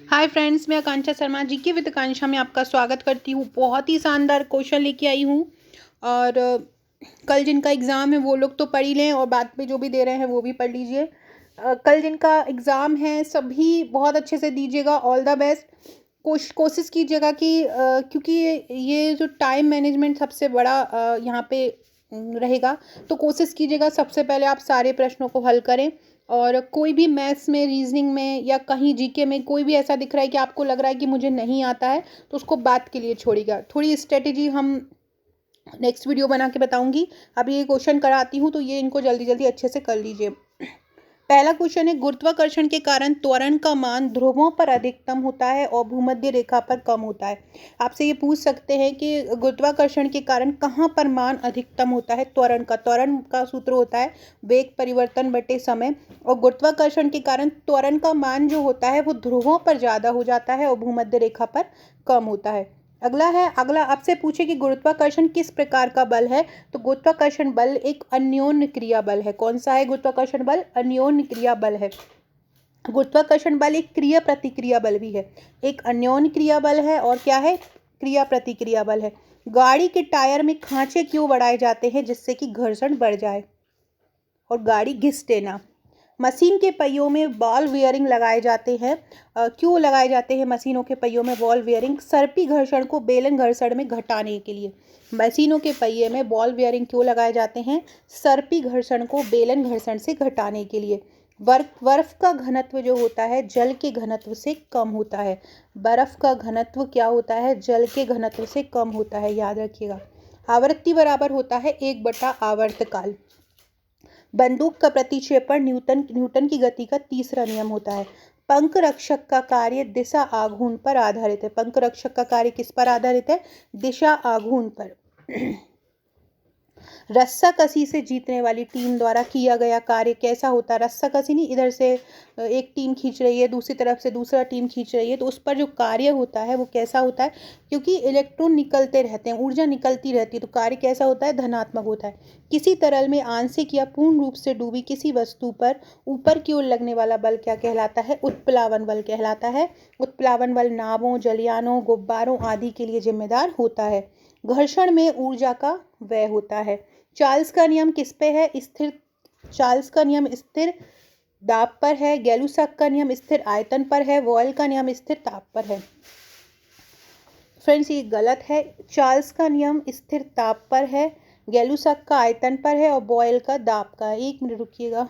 Hi friends, मैं आकांक्षा Sharma GK with आकांक्षा में आपका स्वागत करती हूँ। बहुत ही शानदार क्वेश्चन लेके आई हूँ। और कल जिनका एग्ज़ाम है वो लोग तो पढ़ ही लें और बाद में जो भी दे रहे हैं वो भी पढ़ लीजिए। कल जिनका एग्ज़ाम है सभी बहुत अच्छे से दीजिएगा। All the best. कोशिश कीजिएगा कि क्योंकि ये जो टाइम मैनेजमेंट सबसे बड़ा यहाँ पे रहेगा, तो कोशिश कीजिएगा सबसे पहले आप सारे प्रश्नों को हल करें। और कोई भी मैथ्स में, रीजनिंग में या कहीं जीके में कोई भी ऐसा दिख रहा है कि आपको लग रहा है कि मुझे नहीं आता है, तो उसको बात के लिए छोड़िएगा। थोड़ी स्ट्रेटेजी हम नेक्स्ट वीडियो बना के बताऊंगी। अभी ये क्वेश्चन कराती हूँ तो ये इनको जल्दी जल्दी अच्छे से कर लीजिए। पहला क्वेश्चन है, गुरुत्वाकर्षण के कारण त्वरण का मान ध्रुवों पर अधिकतम होता है और भूमध्य रेखा पर कम होता है। आपसे ये पूछ सकते हैं कि गुरुत्वाकर्षण के कारण कहाँ पर मान अधिकतम होता है। त्वरण का सूत्र होता है वेग परिवर्तन बटे समय। और गुरुत्वाकर्षण के कारण त्वरण का मान जो होता है वो ध्रुवों पर ज़्यादा हो जाता है और भूमध्य रेखा पर कम होता है। अगला आपसे पूछे कि गुरुत्वाकर्षण किस प्रकार का बल है। तो गुरुत्वाकर्षण बल एक अन्योन्य क्रिया बल है। कौन सा है गुरुत्वाकर्षण बल? अन्योन्य क्रिया बल है। गुरुत्वाकर्षण बल एक क्रिया प्रतिक्रिया बल भी है। एक अन्योन्य क्रिया बल है और क्या है? क्रिया प्रतिक्रिया बल है। गाड़ी के टायर में खांचे क्यों बढ़ाए जाते हैं? जिससे कि घर्षण बढ़ जाए और गाड़ी घिसे ना। मशीन के पहियों में बॉल वियरिंग लगाए जाते हैं। क्यों लगाए जाते हैं मशीनों के पहियों में बॉल वियरिंग? सर्पी घर्षण को बेलन घर्षण में घटाने के लिए। मशीनों के पहिए में बॉल वियरिंग क्यों लगाए जाते हैं? सर्पी घर्षण को बेलन घर्षण से घटाने के लिए। बर्फ का घनत्व जो होता है जल के घनत्व से कम होता है। बर्फ का घनत्व क्या होता है? जल के घनत्व से कम होता है, याद रखिएगा। आवृत्ति बराबर होता है 1/आवर्तकाल। बंदूक का प्रतिक्षेपण न्यूटन की गति का तीसरा नियम होता है। पंख रक्षक का कार्य दिशा आघूर्ण पर आधारित है। पंख रक्षक का कार्य किस पर आधारित है? दिशा आघूर्ण पर। रस्साकसी से जीतने वाली टीम द्वारा किया गया कार्य कैसा होता है? रस्साकसी नहीं, इधर से एक टीम खींच रही है, दूसरी तरफ से दूसरा टीम खींच रही है, तो उस पर जो कार्य होता है वो कैसा होता है? क्योंकि इलेक्ट्रॉन निकलते रहते हैं, ऊर्जा निकलती रहती है, तो कार्य कैसा होता है? धनात्मक होता है। किसी तरल में आंशिक या पूर्ण रूप से डूबी किसी वस्तु पर ऊपर की ओर लगने वाला बल क्या कहलाता है? उत्प्लावन बल कहलाता है। उत्प्लावन बल नावों, जलयानों, गुब्बारों आदि के लिए जिम्मेदार होता है। घर्षण में ऊर्जा का व्यय होता है। चार्ल्स का नियम किस पे है? स्थिर। चार्ल्स का नियम स्थिर दाब पर है। गैलुसॅक का नियम स्थिर आयतन पर है। वॉयल का नियम स्थिर ताप पर है। फ्रेंड्स, ये गलत है। चार्ल्स का नियम स्थिर ताप पर है, गैलुसॅक का आयतन पर है और बॉयल का दाब का है। 1 मिनट रुकिएगा।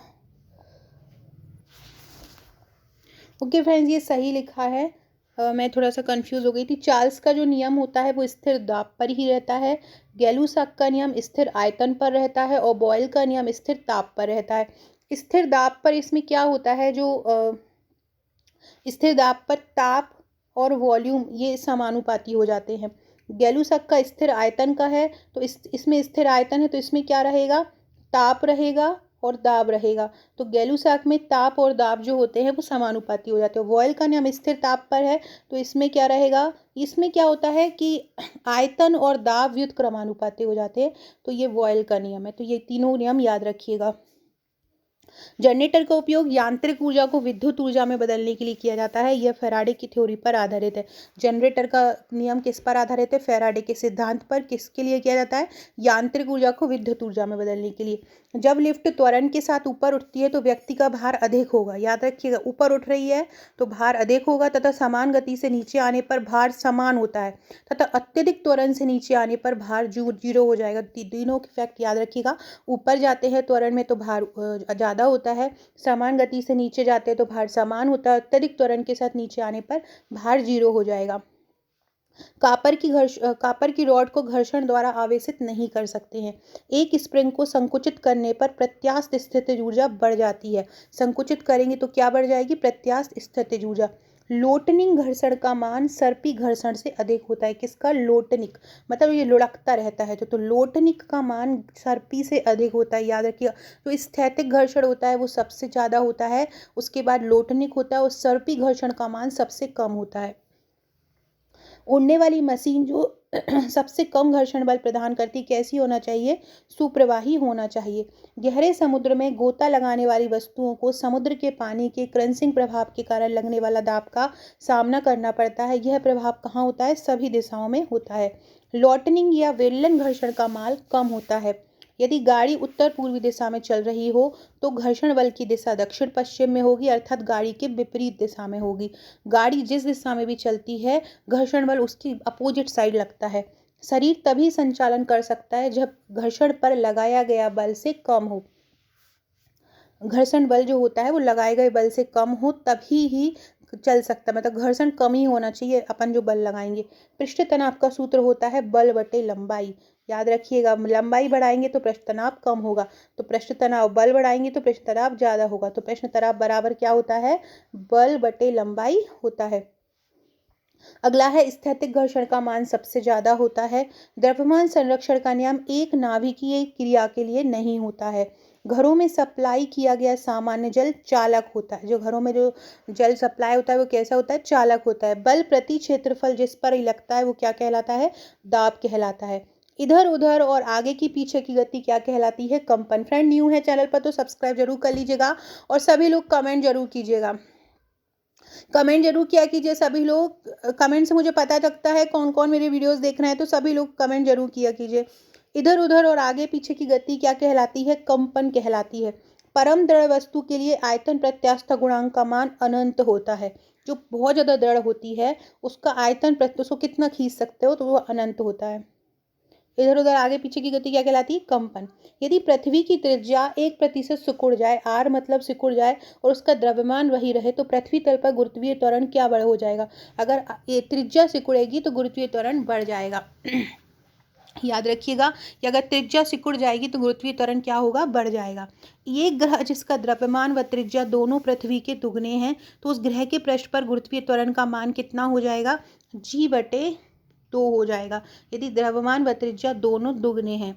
ओके फ्रेंड्स, ये सही लिखा है। मैं थोड़ा सा कंफ्यूज हो गई थी। चार्ल्स का जो नियम होता है वो स्थिर दाब पर ही रहता है। गैलुसॅक का नियम स्थिर आयतन पर रहता है और बॉयल का नियम स्थिर ताप पर रहता है। स्थिर दाब पर इसमें क्या होता है, जो स्थिर दाब पर ताप और वॉल्यूम ये समानुपाती हो जाते हैं। गैलुसॅक का स्थिर आयतन का है, तो इसमें स्थिर आयतन है तो इसमें क्या रहेगा? ताप रहेगा और दाब रहेगा। तो गैलुसॅक में ताप और दाब जो होते हैं वो समानुपाती हो जाते हैं। वॉयल का नियम स्थिर ताप पर है, तो इसमें क्या रहेगा? इसमें क्या होता है कि आयतन और दाब व्युत्क्रमानुपाती हो जाते हैं, तो ये वॉयल का नियम है। तो ये तीनों नियम याद रखिएगा। जनरेटर का उपयोग यांत्रिक ऊर्जा को विद्युत ऊर्जा में बदलने के लिए किया जाता है। यह फैराडे की थ्योरी पर आधारित है। जनरेटर का नियम किस पर आधारित है? फैराडे के सिद्धांत पर। किसके लिए किया जाता है? यांत्रिक ऊर्जा को विद्युत ऊर्जा में बदलने के लिए। जब लिफ्ट त्वरण के साथ ऊपर उठती है तो व्यक्ति का भार अधिक होगा। याद रखिएगा, ऊपर उठ रही है तो भार अधिक होगा तथा समान गति से नीचे आने पर भार समान होता है, तथा अत्यधिक त्वरण से नीचे आने पर भार जीरो हो जाएगा। तीनों के फैक्ट याद रखिएगा। ऊपर जाते हैं त्वरण में तो भार ज़्यादा होता है, समान गति से नीचे जाते हैं तो भार समान होता है, अत्यधिक त्वरण के साथ नीचे आने पर भार जीरो हो जाएगा। कापर की रॉड को घर्षण द्वारा आवेशित नहीं कर सकते हैं। एक स्प्रिंग को संकुचित करने पर प्रत्यास्थ स्थितिज ऊर्जा बढ़ जाती है। संकुचित करेंगे तो क्या बढ़ जाएगी? प्रत्यास्थ स्थितिज ऊर्जा। लोटनिंग घर्षण का मान सर्पी घर्षण से अधिक होता है। किसका? लोटनिक, मतलब ये लुढ़कता रहता है तो लोटनिक का मान सर्पी से अधिक होता है, याद रखिएगा। तो स्थैतिक घर्षण होता है वो सबसे ज़्यादा होता है, उसके बाद लोटनिक होता है और सर्पी घर्षण का मान सबसे कम होता है। उड़ने वाली मशीन जो सबसे कम घर्षण बल प्रदान करती कैसी होना चाहिए? सुप्रवाही होना चाहिए। गहरे समुद्र में गोता लगाने वाली वस्तुओं को समुद्र के पानी के क्रंचिंग प्रभाव के कारण लगने वाला दाब का सामना करना पड़ता है। यह प्रभाव कहाँ होता है? सभी दिशाओं में होता है। लॉटनिंग या वेल्लन घर्षण का माल कम होता है। यदि गाड़ी उत्तर पूर्वी दिशा में चल रही हो तो घर्षण बल की दिशा दक्षिण पश्चिम में होगी, अर्थात गाड़ी के विपरीत दिशा में होगी। गाड़ी जिस दिशा में भी चलती है घर्षण बल उसकी अपोजिट साइड लगता है। शरीर तभी संचालन कर सकता है जब घर्षण पर लगाया गया बल से कम हो। घर्षण बल जो होता है वो लगाए गए बल से कम हो तभी ही चल सकता है, मतलब घर्षण कम ही होना चाहिए अपन जो बल लगाएंगे। पृष्ठ तनाव का सूत्र होता है बल बटे लंबाई। याद रखिएगा, लंबाई बढ़ाएंगे तो पृष्ठ तनाव कम होगा, तो पृष्ठ तनाव बल बढ़ाएंगे तो पृष्ठ तनाव ज़्यादा होगा, तो पृष्ठ तनाव बराबर क्या होता है? बल बटे लंबाई होता है। अगला है स्थैतिक घर्षण का मान सबसे ज्यादा होता है। द्रव्यमान संरक्षण का नियम एक नाभिकीय क्रिया के लिए नहीं होता है। घरों में सप्लाई किया गया सामान्य जल चालक होता है। जो घरों में जो जल सप्लाई होता है वो कैसा होता है? चालक होता है। बल प्रति क्षेत्रफल जिस पर लगता है वो क्या कहलाता है? दाब कहलाता है। इधर उधर और आगे की पीछे की गति क्या कहलाती है? कंपन। फ्रेंड न्यू है चैनल पर तो सब्सक्राइब जरूर कर लीजिएगा और सभी लोग कमेंट जरूर कीजिएगा। कमेंट जरूर किया कीजिए सभी लोग। कमेंट से मुझे पता लगता है कौन कौन मेरे वीडियोस देख रहे हैं, तो सभी लोग कमेंट जरूर किया कीजिए। इधर उधर और आगे पीछे की गति क्या कहलाती है? कंपन कहलाती है। परम दृढ़ वस्तु के लिए आयतन प्रत्यास्थ गुणांक का मान अनंत होता है। जो बहुत ज्यादा दृढ़ होती है उसका आयतन उसको कितना खींच सकते हो तो वो अनंत होता है। इधर उधर आगे पीछे की गति क्या कहलाती है? कंपन। यदि पृथ्वी की त्रिज्या 1% सिकुड़ जाए, आर मतलब सिकुड़ जाए, और उसका द्रव्यमान वही रहे तो पृथ्वी तल पर गुरुत्वीय त्वरण क्या बढ़ हो जाएगा? अगर ये त्रिज्या सिकुड़ेगी तो गुरुत्वीय त्वरण बढ़ जाएगा। याद रखिएगा कि अगर त्रिज्या सिकुड़ जाएगी तो गुरुत्वीय त्वरण क्या होगा? बढ़ जाएगा। एक ग्रह जिसका द्रव्यमान व त्रिज्या दोनों पृथ्वी के दुगने हैं तो उस ग्रह के पृष्ठ पर गुरुत्वीय त्वरण का मान कितना हो जाएगा? जी बटे 2 हो जाएगा, यदि द्रव्यमान व त्रिज्या दोनों दुगने हैं।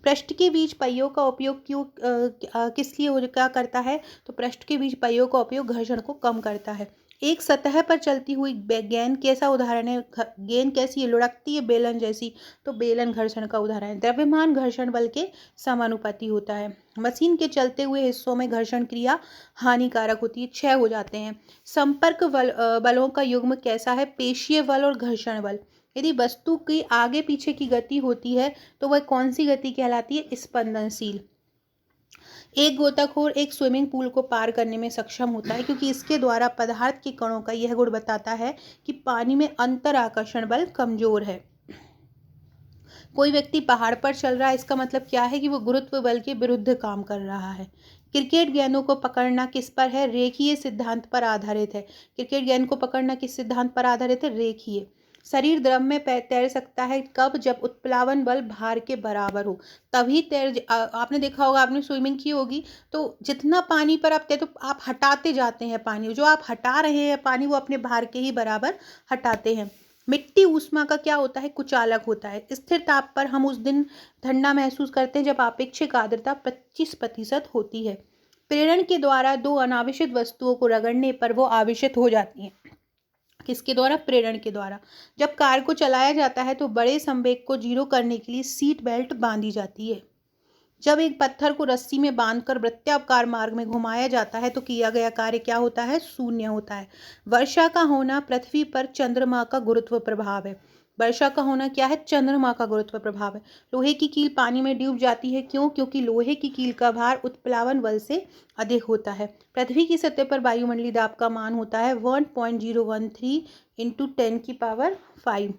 पृष्ठ के बीच पहियों का उपयोग किस लिए क्या करता है? तो पृष्ठ के बीच पहियों का उपयोग घर्षण को कम करता है। एक सतह पर चलती हुई गेंद कैसा उदाहरण है? गेंद कैसी है? लुढ़कती है बेलन जैसी, तो बेलन घर्षण का उदाहरण है। द्रव्यमान घर्षण बल के समानुपाती होता है। मशीन के चलते हुए हिस्सों में घर्षण क्रिया हानिकारक होती है, क्षय हो जाते हैं। संपर्क बलों का युग्म कैसा है? पेशीय बल और घर्षण बल। यदि वस्तु की आगे पीछे की गति होती है तो वह कौन सी गति कहलाती है? स्पंदनशील। एक गोताखोर एक स्विमिंग पूल को पार करने में सक्षम होता है क्योंकि इसके द्वारा पदार्थ के कणों का यह गुण बताता है कि पानी में अंतर आकर्षण बल कमजोर है। कोई व्यक्ति पहाड़ पर चल रहा है, इसका मतलब क्या है? कि वो गुरुत्व बल के विरुद्ध काम कर रहा है। क्रिकेट गेंदों को पकड़ना किस पर है? रेखीय सिद्धांत पर आधारित है। क्रिकेट गेंद को पकड़ना किस सिद्धांत पर आधारित है? रेखीय। शरीर द्रव में तैर सकता है कब? जब उत्प्लावन बल भार के बराबर हो, तभी आपने देखा होगा, आपने स्विमिंग की होगी, तो जितना पानी पर आप तो आप हटाते जाते हैं पानी, जो आप हटा रहे हैं पानी वो अपने भार के ही बराबर हटाते हैं। मिट्टी ऊष्मा का क्या होता है? कुचालक होता है। स्थिर ताप पर हम उस दिन ठंडा महसूस करते हैं जब आपेक्षिक आर्द्रता 25% होती है। प्रेरण के द्वारा दो अनावेशित वस्तुओं को रगड़ने पर वो आवेशित हो जाती हैं। किसके द्वारा? प्रेरण के द्वारा। जब कार को चलाया जाता है तो बड़े संवेग को जीरो करने के लिए सीट बेल्ट बांधी जाती है। जब एक पत्थर को रस्सी में बांधकर वृत्ताकार मार्ग में घुमाया जाता है तो किया गया कार्य क्या होता है? शून्य होता है। वर्षा का होना पृथ्वी पर चंद्रमा का गुरुत्व प्रभाव है। वर्षा का होना क्या है? चंद्रमा का गुरुत्व प्रभाव है। लोहे की कील पानी में डूब जाती है, क्यों? क्योंकि लोहे की कील का भार उत्प्लावन बल से अधिक होता है। पृथ्वी की सतह पर वायुमंडलीय दाब का मान होता है 1.013 इंटू 10⁵।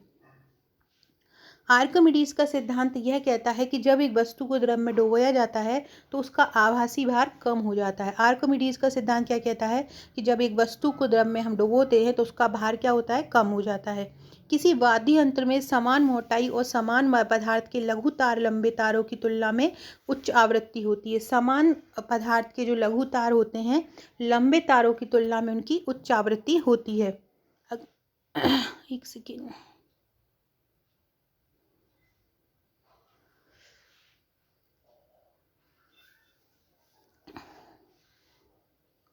आर्किमिडीज का सिद्धांत यह कहता है कि जब एक वस्तु को द्रव में डुबोया जाता है तो उसका आभासी भार कम हो जाता है। आर्किमिडीज का सिद्धांत क्या कहता है? कि जब एक वस्तु को द्रव में हम डुबोते हैं तो उसका भार क्या होता है? कम हो जाता है। किसी वाद्य यंत्र में समान मोटाई और समान पदार्थ के लघु तार लंबे तारों की तुलना में उच्च आवृत्ति होती है। समान पदार्थ के जो लघु तार होते हैं लंबे तारों की तुलना में उनकी उच्च आवृत्ति होती है। एक सेकेंड।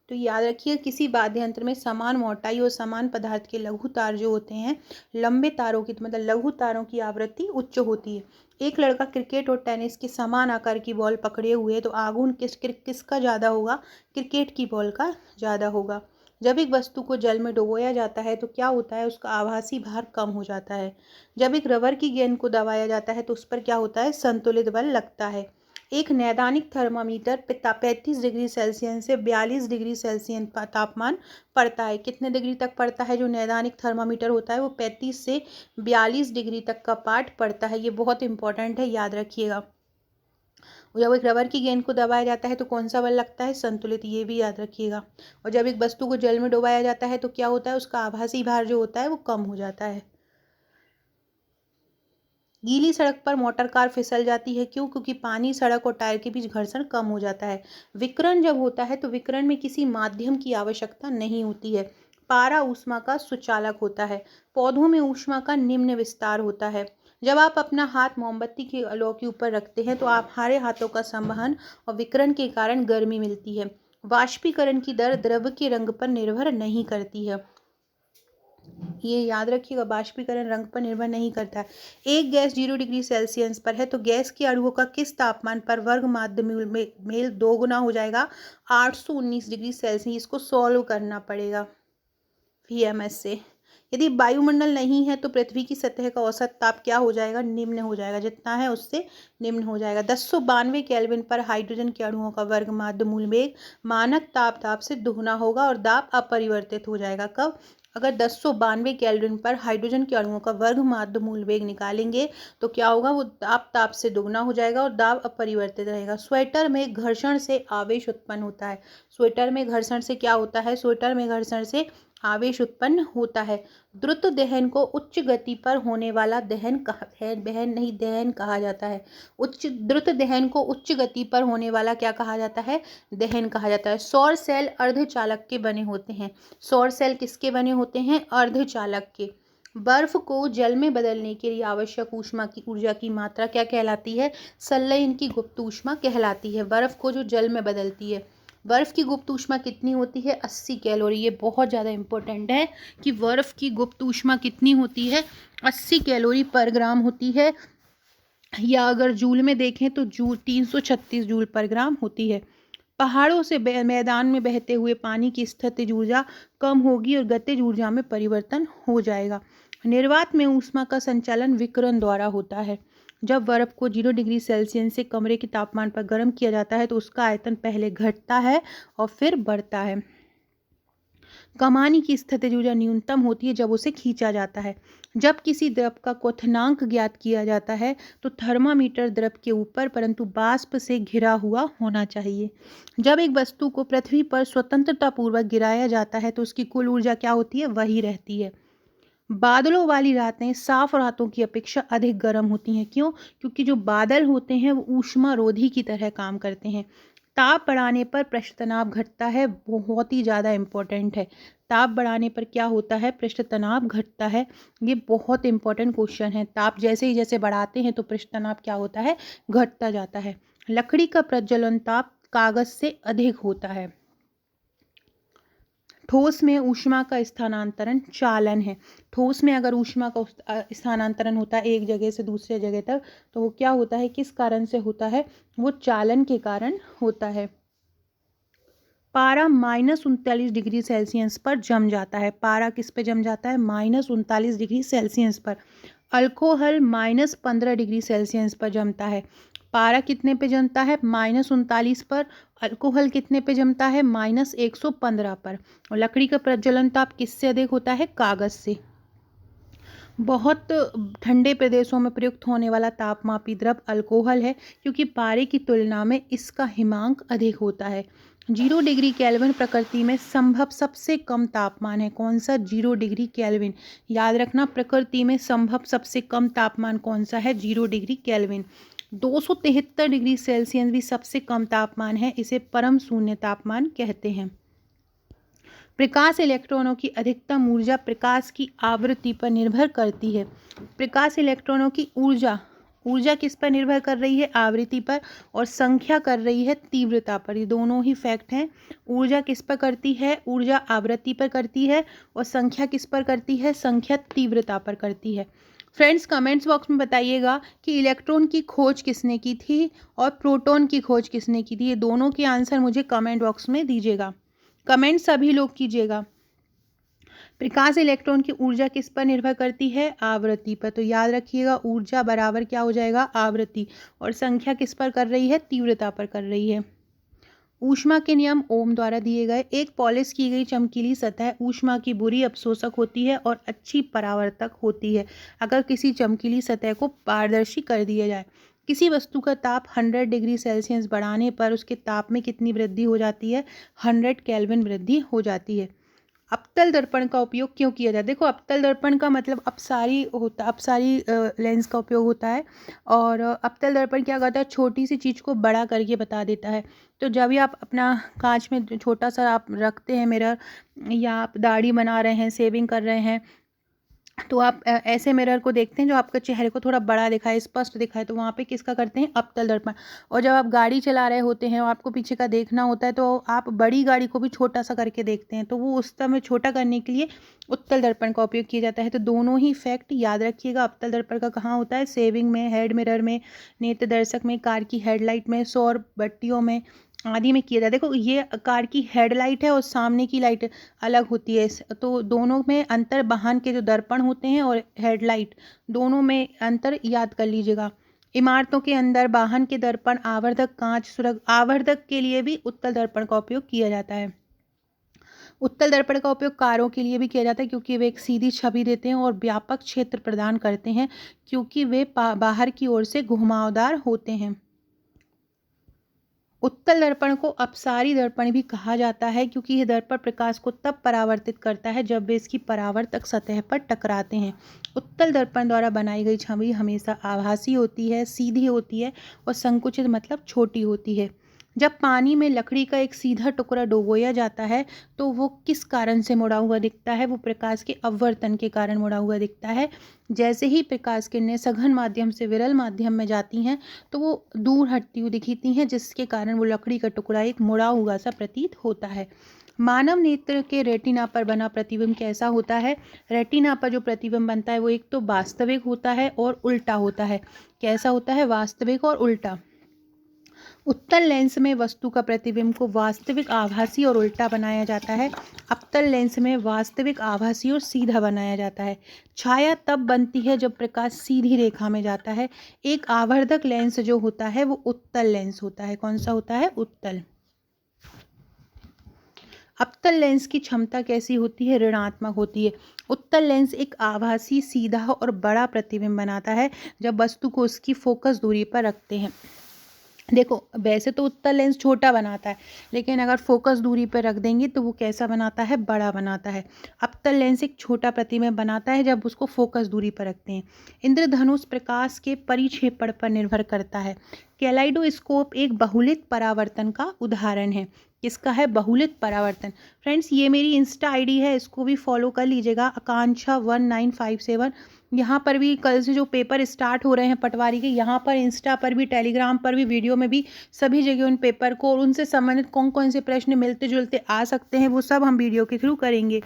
तो याद रखिए किसी वाद्य यंत्र में समान मोटाई और समान पदार्थ के लघु तार जो होते हैं, लंबे तारों की मतलब लघु तारों की आवृत्ति उच्च होती है। एक लड़का क्रिकेट और टेनिस के समान आकार की बॉल पकड़े हुए है तो आघूर्ण किसका ज़्यादा होगा? क्रिकेट की बॉल का ज़्यादा होगा। जब एक वस्तु को जल में डुबोया जाता है तो क्या होता है? उसका आभासी भार कम हो जाता है। जब एक रबर की गेंद को दबाया जाता है तो उस पर क्या होता है? संतुलित बल लगता है। एक नैदानिक थर्मामीटर 35 डिग्री सेल्सियस से 42 डिग्री सेल्सियस तापमान पड़ता है। कितने डिग्री तक पड़ता है? जो नैदानिक थर्मामीटर होता है वो 35 से 42 डिग्री तक का पाठ पड़ता है। ये बहुत इंपॉर्टेंट है, याद रखिएगा। जब एक रबर की गेंद को दबाया जाता है तो कौन सा बल लगता है? संतुलित, ये भी याद रखिएगा। और जब एक वस्तु को जल में डुबाया जाता है तो क्या होता है? उसका आभासी भार जो होता है वो कम हो जाता है। गीली सड़क पर मोटर कार फिसल जाती है, क्यों? क्योंकि पानी, सड़क और टायर के बीच घर्षण कम हो जाता है। विकिरण जब होता है तो विकिरण में किसी माध्यम की आवश्यकता नहीं होती है। पारा ऊष्मा का सुचालक होता है। पौधों में ऊष्मा का निम्न विस्तार होता है। जब आप अपना हाथ मोमबत्ती की लौ के ऊपर रखते हैं तो हमारे हाथों का संवहन और विकिरण के कारण गर्मी मिलती है। वाष्पीकरण की दर द्रव के रंग पर निर्भर नहीं करती है। ये याद रखिएगा, वाष्पीकरण रंग पर निर्भर नहीं करता है। एक गैस 0 डिग्री सेल्सियस पर है तो गैस के अणुओं का किस तापमान पर वर्ग माध्य मेल 2 गुना हो जाएगा? 819 डिग्री सेल्सियस। इसको सॉल्व करना पड़ेगा VMS से। यदि वायुमंडल नहीं है तो पृथ्वी की सतह का औसत ताप क्या हो जाएगा? निम्न हो जाएगा। जितना है उससे निम्न हो जाएगा। 1092 केल्विन पर हाइड्रोजन के अणुओं का वर्ग माध्य मूल वेग मानक ताप से दोगुना होगा और दाब अपरिवर्तित हो जाएगा। कब? अगर 1092 केल्विन पर हाइड्रोजन के अणुओं का वर्ग माध्य मूल वेग निकालेंगे तो क्या होगा? वो ताप से दोगुना हो जाएगा और दाब अपरिवर्तित रहेगा। स्वेटर में घर्षण से आवेश उत्पन्न होता है। स्वेटर में घर्षण से क्या होता है? स्वेटर में घर्षण से आवेश उत्पन्न होता है। द्रुत दहन को उच्च गति पर होने वाला दहन कहा जाता है। द्रुत दहन को उच्च गति पर होने वाला क्या कहा जाता है? दहन कहा जाता है। सौर सेल अर्धचालक के बने होते हैं। सौर सेल किसके बने होते हैं? अर्धचालक के। बर्फ को जल में बदलने के लिए आवश्यक ऊर्जा की मात्रा क्या कहलाती है? संलयन की गुप्त ऊष्मा कहलाती है। बर्फ को जो जल में बदलती है, बर्फ की गुप्त ऊष्मा कितनी होती है? 80 कैलोरी। ये बहुत ज़्यादा इंपॉर्टेंट है कि बर्फ की गुप्त ऊष्मा कितनी होती है? 80 कैलोरी पर ग्राम होती है, या अगर जूल में देखें तो 336 जूल पर ग्राम होती है। पहाड़ों से मैदान में बहते हुए पानी की स्थितिज ऊर्जा कम होगी और गतिज ऊर्जा में परिवर्तन हो जाएगा। निर्वात में ऊष्मा का संचालन विकिरण द्वारा होता है। जब बर्फ को 0 डिग्री सेल्सियस से कमरे के तापमान पर गर्म किया जाता है तो उसका आयतन पहले घटता है और फिर बढ़ता है। कमानी की स्थितिज ऊर्जा न्यूनतम होती है जब उसे खींचा जाता है। जब किसी द्रव का क्वथनांक ज्ञात किया जाता है तो थर्मामीटर द्रव के ऊपर परंतु वाष्प से घिरा हुआ होना चाहिए। जब एक वस्तु को पृथ्वी पर स्वतंत्रतापूर्वक गिराया जाता है तो उसकी कुल ऊर्जा क्या होती है? वही रहती है। बादलों वाली रातें साफ रातों की अपेक्षा अधिक गर्म होती हैं। क्यों? क्योंकि जो बादल होते हैं वो ऊष्मा रोधी की तरह काम करते हैं। ताप बढ़ाने पर पृष्ठ तनाव घटता है। बहुत ही ज़्यादा इम्पोर्टेंट है। ताप बढ़ाने पर क्या होता है? पृष्ठ तनाव घटता है। ये बहुत इंपॉर्टेंट क्वेश्चन है। ताप जैसे बढ़ाते हैं तो पृष्ठ तनाव क्या होता है? घटता जाता है। लकड़ी का प्रज्वलन ताप कागज से अधिक होता है। ठोस में ऊष्मा का स्थानांतरण चालन है। ठोस में अगर ऊष्मा का स्थानांतरण होता है एक जगह से दूसरे जगह तक तो वो क्या होता है? किस कारण से होता है? वो चालन के कारण होता है। पारा -39 डिग्री सेल्सियस पर जम जाता है। पारा किस पे जम जाता है? -39 डिग्री सेल्सियस पर। अल्कोहल -15 डिग्री सेल्सियस पर जमता है। पारा कितने पे जमता है? -39 पर। अल्कोहल कितने पे जमता है? -115 पर। और लकड़ी का प्रज्वलन ताप किससे अधिक होता है? कागज से। बहुत ठंडे प्रदेशों में प्रयुक्त होने वाला तापमापी द्रव अल्कोहल है क्योंकि पारे की तुलना में इसका हिमांक अधिक होता है। 0 डिग्री केल्विन प्रकृति में संभव सबसे कम तापमान है। कौन सा? 0 डिग्री केल्विन। याद रखना, प्रकृति में संभव सबसे कम तापमान कौन सा है? 0 डिग्री केल्विन। 273 डिग्री सेल्सियस भी सबसे कम तापमान है। इसे परम शून्य तापमान कहते हैं। प्रकाश इलेक्ट्रॉनों की अधिकतम ऊर्जा प्रकाश की आवृत्ति पर निर्भर करती है। प्रकाश इलेक्ट्रॉनों की ऊर्जा ऊर्जा किस पर निर्भर कर रही है? आवृत्ति पर, और संख्या कर रही है तीव्रता पर। ये दोनों ही फैक्ट हैं। ऊर्जा किस पर करती है? ऊर्जा आवृत्ति पर करती है, और संख्या किस पर करती है? संख्या तीव्रता पर करती है। फ्रेंड्स, कमेंट्स बॉक्स में बताइएगा कि इलेक्ट्रॉन की खोज किसने की थी और प्रोटॉन की खोज किसने की थी। ये दोनों के आंसर मुझे कमेंट बॉक्स में दीजिएगा। कमेंट सभी लोग कीजिएगा। प्रकाश इलेक्ट्रॉन की ऊर्जा किस पर निर्भर करती है? आवृत्ति पर। तो याद रखिएगा, ऊर्जा बराबर क्या हो जाएगा? आवृत्ति। और संख्या किस पर कर रही है? तीव्रता पर कर रही है। ऊष्मा के नियम ओम द्वारा दिए गए। एक पॉलिश की गई चमकीली सतह ऊष्मा की बुरी अवशोषक होती है और अच्छी परावर्तक होती है अगर किसी चमकीली सतह को पारदर्शी कर दिया जाए। किसी वस्तु का ताप 100 डिग्री सेल्सियस बढ़ाने पर उसके ताप में कितनी वृद्धि हो जाती है? 100 केल्विन वृद्धि हो जाती है। अवतल दर्पण का उपयोग क्यों किया जाता है? देखो, अवतल दर्पण का मतलब अपसारी लेंस का उपयोग होता है। और अवतल दर्पण क्या करता है? छोटी सी चीज़ को बड़ा करके बता देता है। तो जब भी आप अपना कांच में छोटा सा आप रखते हैं मिरर, या आप दाढ़ी बना रहे हैं, शेविंग कर रहे हैं, तो आप ऐसे मिरर को देखते हैं जो आपके चेहरे को थोड़ा बड़ा दिखाए, स्पष्ट दिखाए, तो वहाँ पे किसका करते हैं? अवतल दर्पण। और जब आप गाड़ी चला रहे होते हैं और आपको पीछे का देखना होता है, तो आप बड़ी गाड़ी को भी छोटा सा करके देखते हैं, तो वो उस समय छोटा करने के लिए उत्तल दर्पण का उपयोग किया जाता है। तो दोनों ही फैक्ट याद रखिएगा। अवतल दर्पण का कहाँ होता है? शेविंग में, हेड मिरर में, नेत्र दर्शक में, कार की हेडलाइट में, सौर बत्तियों में आदि में किया जाता है। देखो, ये कार की हेडलाइट है और सामने की लाइट अलग होती है, तो दोनों में अंतर, वाहन के जो दर्पण होते हैं और हेडलाइट, दोनों में अंतर याद कर लीजिएगा। इमारतों के अंदर वाहन के दर्पण, आवर्धक कांच, आवर्धक के लिए भी उत्तल दर्पण का उपयोग किया जाता है। उत्तल दर्पण का उपयोग कारों के लिए भी किया जाता है, क्योंकि वे एक सीधी छवि देते हैं और व्यापक क्षेत्र प्रदान करते हैं, क्योंकि वे बाहर की ओर से घुमावदार होते हैं। उत्तल दर्पण को अपसारी दर्पण भी कहा जाता है, क्योंकि यह दर्पण प्रकाश को तब परावर्तित करता है जब वे इसकी परावर्तक सतह पर टकराते हैं। उत्तल दर्पण द्वारा बनाई गई छवि हमेशा आभासी होती है, सीधी होती है और संकुचित मतलब छोटी होती है। जब पानी में लकड़ी का एक सीधा टुकड़ा डुबोया जाता है तो वो किस कारण से मुड़ा हुआ दिखता है? वो प्रकाश के अपवर्तन के कारण मुड़ा हुआ दिखता है। जैसे ही प्रकाश किरणें सघन माध्यम से विरल माध्यम में जाती हैं तो वो दूर हटती हुई दिखती हैं, जिसके कारण वो लकड़ी का टुकड़ा एक मुड़ा हुआ सा प्रतीत होता है। मानव नेत्र के रेटिना पर बना प्रतिबिंब कैसा होता है? रेटिना पर जो प्रतिबिंब बनता है वो एक तो वास्तविक होता है और उल्टा होता है। कैसा होता है? वास्तविक और उल्टा। उत्तल लेंस में वस्तु का प्रतिबिंब को वास्तविक, आभासी और उल्टा बनाया जाता है। अवतल लेंस में वास्तविक, आभासी और सीधा बनाया जाता है। छाया तब बनती है जब प्रकाश सीधी रेखा में जाता है। एक आवर्धक लेंस जो होता है वो उत्तल लेंस होता है। कौन सा होता है? उत्तल। अवतल लेंस की क्षमता कैसी होती है? ऋणात्मक होती है। उत्तल लेंस एक आभासी, सीधा और बड़ा प्रतिबिंब बनाता है जब वस्तु को उसकी फोकस दूरी पर रखते हैं। देखो, वैसे तो उत्तल लेंस छोटा बनाता है, लेकिन अगर फोकस दूरी पर रख देंगे तो वो कैसा बनाता है? बड़ा बनाता है। अवतल लेंस एक छोटा प्रतिबिंब बनाता है जब उसको फोकस दूरी पर रखते हैं। इंद्रधनुष प्रकाश के परिक्षेपण पर निर्भर करता है। कैलाइडोस्कोप एक बहुलित परावर्तन का उदाहरण है। किसका है? बहुलित परावर्तन। फ्रेंड्स, ये मेरी इंस्टा आईडी है, इसको भी फॉलो कर लीजिएगा, आकांक्षा 1957। यहाँ पर भी कल से जो पेपर स्टार्ट हो रहे हैं पटवारी के, यहाँ पर इंस्टा पर भी, टेलीग्राम पर भी, वीडियो में भी, सभी जगह उन पेपर को और उनसे संबंधित कौन कौन से प्रश्न मिलते जुलते आ सकते हैं वो सब हम वीडियो के थ्रू करेंगे।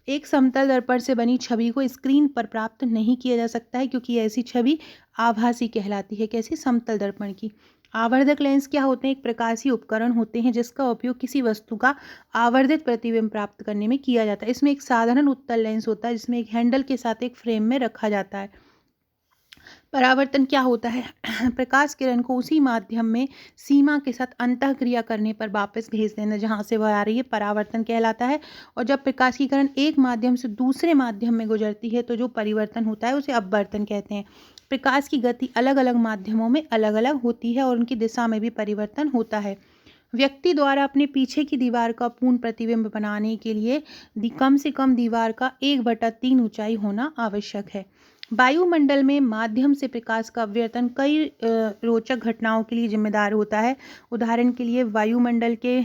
एक समतल दर्पण से बनी छवि को स्क्रीन पर प्राप्त नहीं किया जा सकता है, क्योंकि ऐसी छवि आभासी कहलाती है। कैसी? समतल दर्पण की। आवर्धक लेंस क्या होते हैं? एक प्रकाशीय उपकरण होते हैं जिसका उपयोग किसी वस्तु का आवर्धित प्रतिबिंब प्राप्त करने में किया जाता है। इसमें एक साधारण उत्तल लेंस होता है जिसमें एक हैंडल के साथ एक फ्रेम में रखा जाता है। परावर्तन क्या होता है? प्रकाश किरण को उसी माध्यम में सीमा के साथ अंतःक्रिया करने पर वापस भेज देना जहाँ से वह आ रही है, परावर्तन कहलाता है। और जब प्रकाश की किरण एक माध्यम से दूसरे माध्यम में गुजरती है तो जो परिवर्तन होता है उसे अपवर्तन कहते हैं। प्रकाश की गति अलग अलग माध्यमों में अलग अलग होती है और उनकी दिशा में भी परिवर्तन होता है। व्यक्ति द्वारा अपने पीछे की दीवार का पूर्ण प्रतिबिंब बनाने के लिए कम से कम दीवार का 1/3 ऊंचाई होना आवश्यक है। वायुमंडल में माध्यम से प्रकाश का अपवर्तन कई रोचक घटनाओं के लिए जिम्मेदार होता है। उदाहरण के लिए वायुमंडल के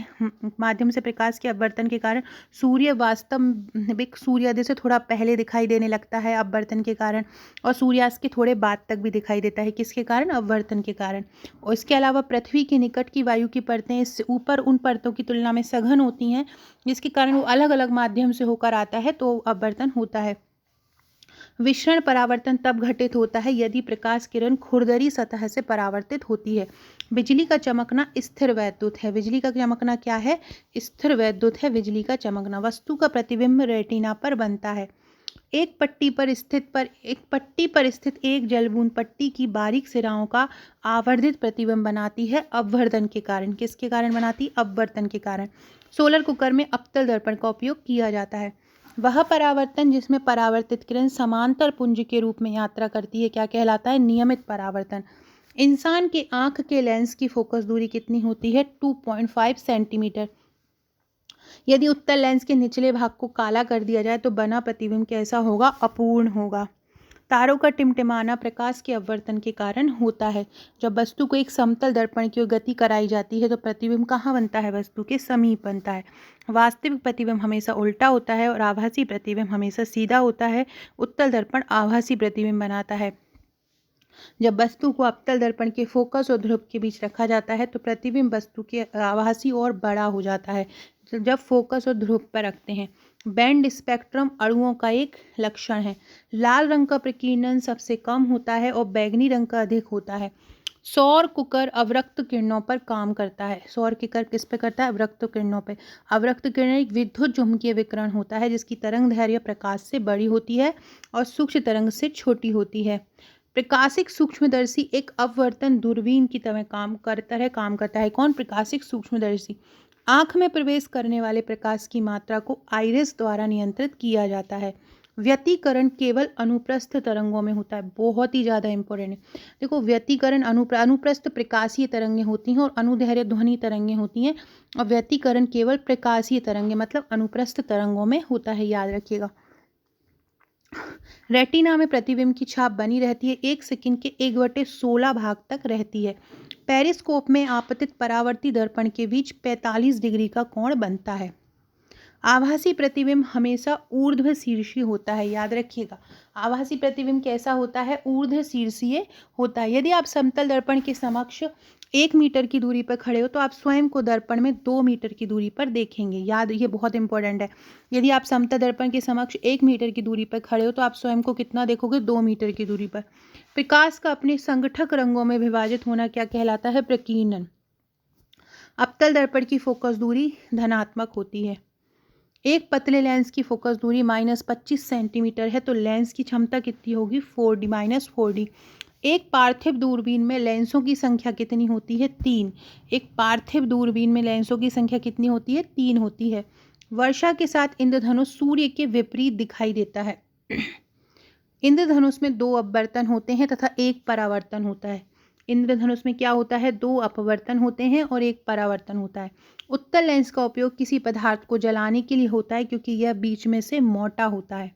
माध्यम से प्रकाश के अपवर्तन के कारण सूर्य वास्तविक सूर्योदय से थोड़ा पहले दिखाई देने लगता है अपवर्तन के कारण, और सूर्यास्त के थोड़े बाद तक भी दिखाई देता है। किसके कारण? अपवर्तन के कारण। और इसके अलावा पृथ्वी के निकट की वायु की परतें इससे ऊपर उन परतों की तुलना में सघन होती हैं, जिसके कारण वो अलग अलग माध्यम से होकर आता है, तो अपवर्तन होता है। विसरण परावर्तन तब घटित होता है यदि प्रकाश किरण खुरदरी सतह से परावर्तित होती है। बिजली का चमकना स्थिर वैद्युत है। बिजली का चमकना क्या है? स्थिर वैद्युत है बिजली का चमकना। वस्तु का प्रतिबिंब रेटिना पर बनता है। एक पट्टी पर स्थित एक जलबूंद पट्टी की बारीक सिराओं का आवर्धित प्रतिबिंब बनाती है अपवर्तन के कारण। किसके कारण बनाती? अपवर्तन के कारण। सोलर कुकर में अवतल दर्पण का उपयोग किया जाता है। वह परावर्तन जिसमें परावर्तित किरण समांतर पुंज के रूप में यात्रा करती है क्या कहलाता है? नियमित परावर्तन। इंसान के आंख के लेंस की फोकस दूरी कितनी होती है? 2.5 सेंटीमीटर। यदि उत्तल लेंस के निचले भाग को काला कर दिया जाए तो बना प्रतिबिंब कैसा होगा? अपूर्ण होगा। तारों का टिमटिमाना प्रकाश के अपवर्तन के कारण होता है। जब वस्तु को एक समतल दर्पण की ओर गति कराई जाती है तो प्रतिबिंब कहाँ बनता है? वस्तु के समीप बनता है। वास्तविक प्रतिबिंब हमेशा उल्टा होता है और आभासी प्रतिबिंब हमेशा सीधा होता है। उत्तल दर्पण आभासी प्रतिबिंब बनाता है। जब वस्तु को अवतल दर्पण के फोकस और ध्रुव के बीच रखा जाता है तो प्रतिबिंब वस्तु के आभासी और बड़ा हो जाता है जब फोकस और ध्रुव पर रखते हैं। बैंड स्पेक्ट्रम अणुओं का एक लक्षण है। लाल रंग का प्रकीर्णन सबसे कम होता है और बैंगनी रंग का अधिक होता है। सौर कुकर अवरक्त किरणों पर काम करता है। सौर कुकर किस पे करता है? अवरक्त किरणों पे। अवरक्त किरण एक विद्युत चुम्बकीय विकिरण होता है जिसकी तरंग दैर्घ्य प्रकाश से बड़ी होती है और सूक्ष्म तरंग से छोटी होती है। प्रकाशिक सूक्ष्मदर्शी एक अपवर्तन दूरबीन की तरह काम करता है। कौन? प्रकाशिक सूक्ष्मदर्शी। आंख में प्रवेश करने वाले प्रकाश की मात्रा को आइरिस द्वारा नियंत्रित किया जाता है। व्यतिकरण केवल अनुप्रस्थ तरंगों में होता है। बहुत ही ज़्यादा इंपॉर्टेंट है। देखो, व्यतिकरण अनुप्रस्थ प्रकाशीय तरंगें होती हैं और अनुदैर्घ्य ध्वनि तरंगें होती हैं, और व्यतिकरण केवल प्रकाशीय तरंगें मतलब अनुप्रस्थ तरंगों में होता है, याद रखिएगा। रेटिना में प्रतिबिंब की छाप बनी रहती है। 1 सेकंड के 1/16 भाग तक रहती है। पेरिस्कोप में आपतित परावर्ती दर्पण के बीच 45 डिग्री का कोण बनता है। आभासी प्रतिबिंब हमेशा ऊर्ध्व शीर्षीय होता है, याद रखिएगा। आभासी प्रतिबिंब कैसा होता है? ऊर्ध्व शीर्षीय होता है। यदि आप समतल दर्पण के समक्ष 1 मीटर की दूरी पर खड़े हो तो आप स्वयं को दर्पण में 2 मीटर की दूरी पर देखेंगे। याद, ये बहुत इंपॉर्टेंट है। यदि आप समतल दर्पण के समक्ष 1 मीटर की दूरी पर खड़े हो तो आप स्वयं को कितना देखोगे? 2 मीटर की दूरी पर। प्रकाश का अपने संगठक रंगों में विभाजित होना क्या कहलाता है? प्रकीर्णन। अवतल दर्पण की फोकस दूरी धनात्मक होती है। एक पतले लेंस की फोकस दूरी -25 सेंटीमीटर है तो लेंस की क्षमता कितनी होगी? 4D। एक पार्थिव दूरबीन में लेंसों की संख्या कितनी होती है? 3। एक पार्थिव दूरबीन में लेंसों की संख्या कितनी होती है? 3 होती है। वर्षा के साथ इंद्रधनुष सूर्य के विपरीत दिखाई देता है। इंद्रधनुष में 2 अपवर्तन होते हैं तथा 1 परावर्तन होता है। इंद्रधनुष में क्या होता है? 2 अपवर्तन होते हैं और 1 परावर्तन होता है। उत्तल लेंस का उपयोग किसी पदार्थ को जलाने के लिए होता है क्योंकि यह बीच में से मोटा होता है।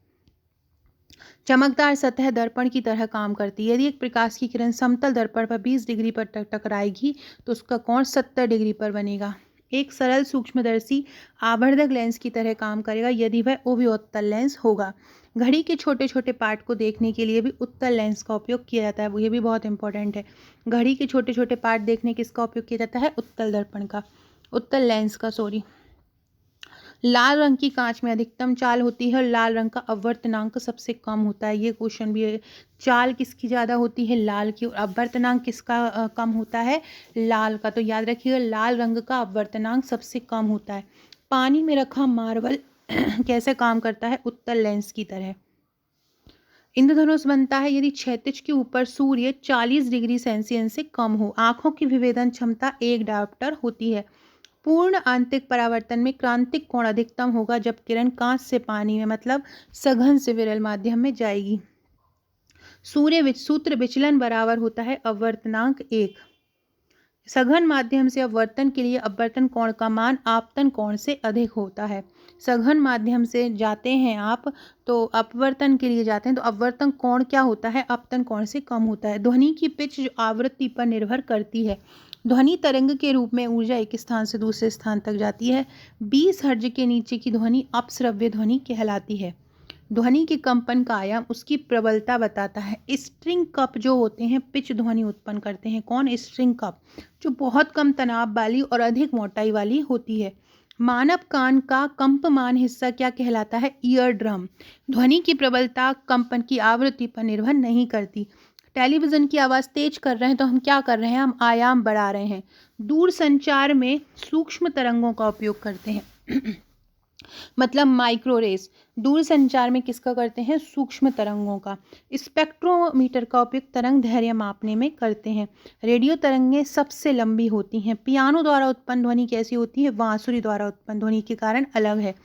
चमकदार सतह दर्पण की तरह काम करती है। यदि एक प्रकाश की किरण समतल दर्पण पर 20 डिग्री पर टकराएगी तो उसका कोण 70 डिग्री पर बनेगा। एक सरल सूक्ष्मदर्शी आवर्धक लेंस की तरह काम करेगा यदि वह उभयोत्तल लेंस होगा। घड़ी के छोटे छोटे पार्ट को देखने के लिए भी उत्तल लेंस का उपयोग किया जाता है। ये भी बहुत इंपॉर्टेंट है। घड़ी के छोटे छोटे पार्ट देखने किसका उपयोग किया जाता है? उत्तल लेंस का। लाल रंग की कांच में अधिकतम चाल होती है और लाल रंग का अपवर्तनांक सबसे कम होता है। ये क्वेश्चन भी है। चाल किसकी ज़्यादा होती है? लाल की। और अपवर्तनांक किसका कम होता है? लाल का। तो याद रखिएगा, लाल रंग का अपवर्तनांक सबसे कम होता है। पानी में रखा मार्बल कैसे काम करता है? उत्तल लेंस की तरह। इंद्रधनुष बनता है यदि क्षैतिज के ऊपर सूर्य 40 डिग्री सेल्सियस से कम हो। आंखों की विभेदन क्षमता 1 डायोप्टर होती है। पूर्ण आंतरिक परावर्तन में क्रांतिक कोण अधिकतम होगा जब किरण कांच से पानी में मतलब सघन से विरल माध्यम में जाएगी। सूत्र विचलन बराबर होता है अपवर्तनांक 1। सघन माध्यम से अपवर्तन के लिए अपवर्तन कोण का मान आपतन कोण से अधिक होता है। सघन माध्यम से जाते हैं आप तो अपवर्तन के लिए जाते हैं, तो अपवर्तन कोण क्या होता है, अपतन कोण से कम होता है। ध्वनि की पिच जो आवृत्ति पर निर्भर करती है। ध्वनि तरंग के रूप में ऊर्जा एक स्थान से दूसरे स्थान तक जाती है। 20 हर्ट्ज के नीचे की ध्वनि अपश्रव्य ध्वनि कहलाती है। ध्वनि के कंपन का आयाम उसकी प्रबलता बताता है। स्ट्रिंग कप जो होते हैं पिच ध्वनि उत्पन्न करते हैं। कौन? स्ट्रिंग कप, जो बहुत कम तनाव वाली और अधिक मोटाई वाली होती है। मानव कान का कंपमान हिस्सा क्या कहलाता है? Ear drum. ध्वनि की प्रबलता कंपन की आवृत्ति पर निर्भर नहीं करती। टेलीविज़न की आवाज़ तेज कर रहे हैं तो हम क्या कर रहे हैं? हम आयाम बढ़ा रहे हैं। दूर संचार में सूक्ष्म तरंगों का उपयोग करते हैं मतलब माइक्रोरेस। दूर संचार में किसका करते हैं? सूक्ष्म तरंगों का। स्पेक्ट्रोमीटर का उपयोग तरंग दैर्घ्य मापने में करते हैं। रेडियो तरंगें सबसे लंबी होती हैं। पियानो द्वारा उत्पन्न ध्वनि कैसी होती है? बांसुरी द्वारा उत्पन्न ध्वनि के कारण अलग है।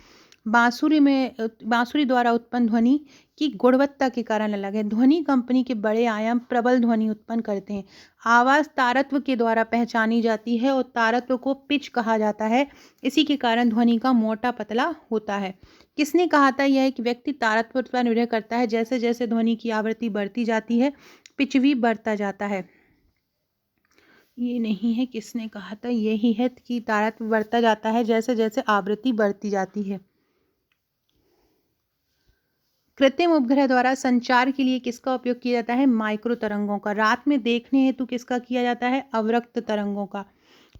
बांसुरी द्वारा उत्पन्न ध्वनि की गुणवत्ता के कारण अलग है। ध्वनि कंपनी के बड़े आयाम प्रबल ध्वनि उत्पन्न करते हैं। आवाज़ तारत्व के द्वारा पहचानी जाती है और तारत्व को पिच कहा जाता है। इसी के कारण ध्वनि का मोटा पतला होता है। किसने कहा था? यह एक व्यक्ति तारत्व पर निर्भर करता है। जैसे जैसे ध्वनि की आवृत्ति बढ़ती जाती है पिच भी बढ़ता जाता है। ये नहीं है किसने कहा था, यही है कि तारत्व बढ़ता जाता है जैसे जैसे आवृत्ति बढ़ती जाती है। कृत्रिम उपग्रह द्वारा संचार के लिए किसका उपयोग किया जाता है? माइक्रो तरंगों का। रात में देखने हेतु किसका किया जाता है? अवरक्त तरंगों का।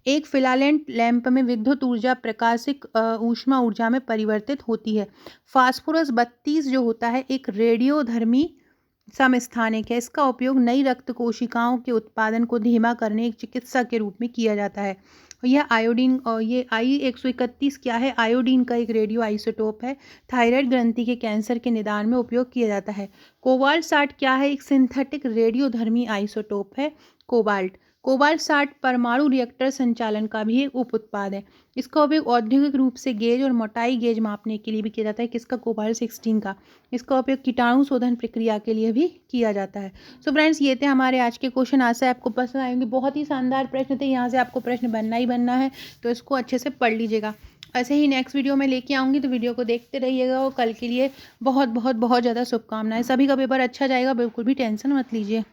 एक फिलामेंट लैंप में विद्युत ऊर्जा प्रकाशिक ऊष्मा ऊर्जा में परिवर्तित होती है। फास्फोरस 32 जो होता है एक रेडियोधर्मी समस्थानिक है। इसका उपयोग नई रक्त कोशिकाओं के उत्पादन को धीमा करने एक चिकित्सा के रूप में किया जाता है। यह आयोडीन और ये I-131 क्या है? आयोडीन का एक रेडियो आइसोटोप है। थायराइड ग्रंथि के कैंसर के निदान में उपयोग किया जाता है। कोबाल्ट 60 क्या है? एक सिंथेटिक रेडियोधर्मी आइसोटोप है कोबाल्ट। कोबाल्ट 60 परमाणु रिएक्टर संचालन का भी एक उप उत्पाद है। इसका उपयोग औद्योगिक रूप से गेज और मोटाई गेज मापने के लिए भी किया जाता है। किसका? कोबाल्ट 16 का। इसका उपयोग कीटाणु शोधन प्रक्रिया के लिए भी किया जाता है। सो फ्रेंड्स, ये थे हमारे आज के क्वेश्चन। आशा है आपको पसंद आएंगे। बहुत ही शानदार प्रश्न थे। यहाँ से आपको प्रश्न बनना ही बनना है, तो इसको अच्छे से पढ़ लीजिएगा। ऐसे ही नेक्स्ट वीडियो में लेके आऊँगी, तो वीडियो को देखते रहिएगा। और कल के लिए बहुत बहुत बहुत ज़्यादा शुभकामनाएं। सभी का पेपर अच्छा जाएगा, बिल्कुल भी टेंशन मत लीजिए।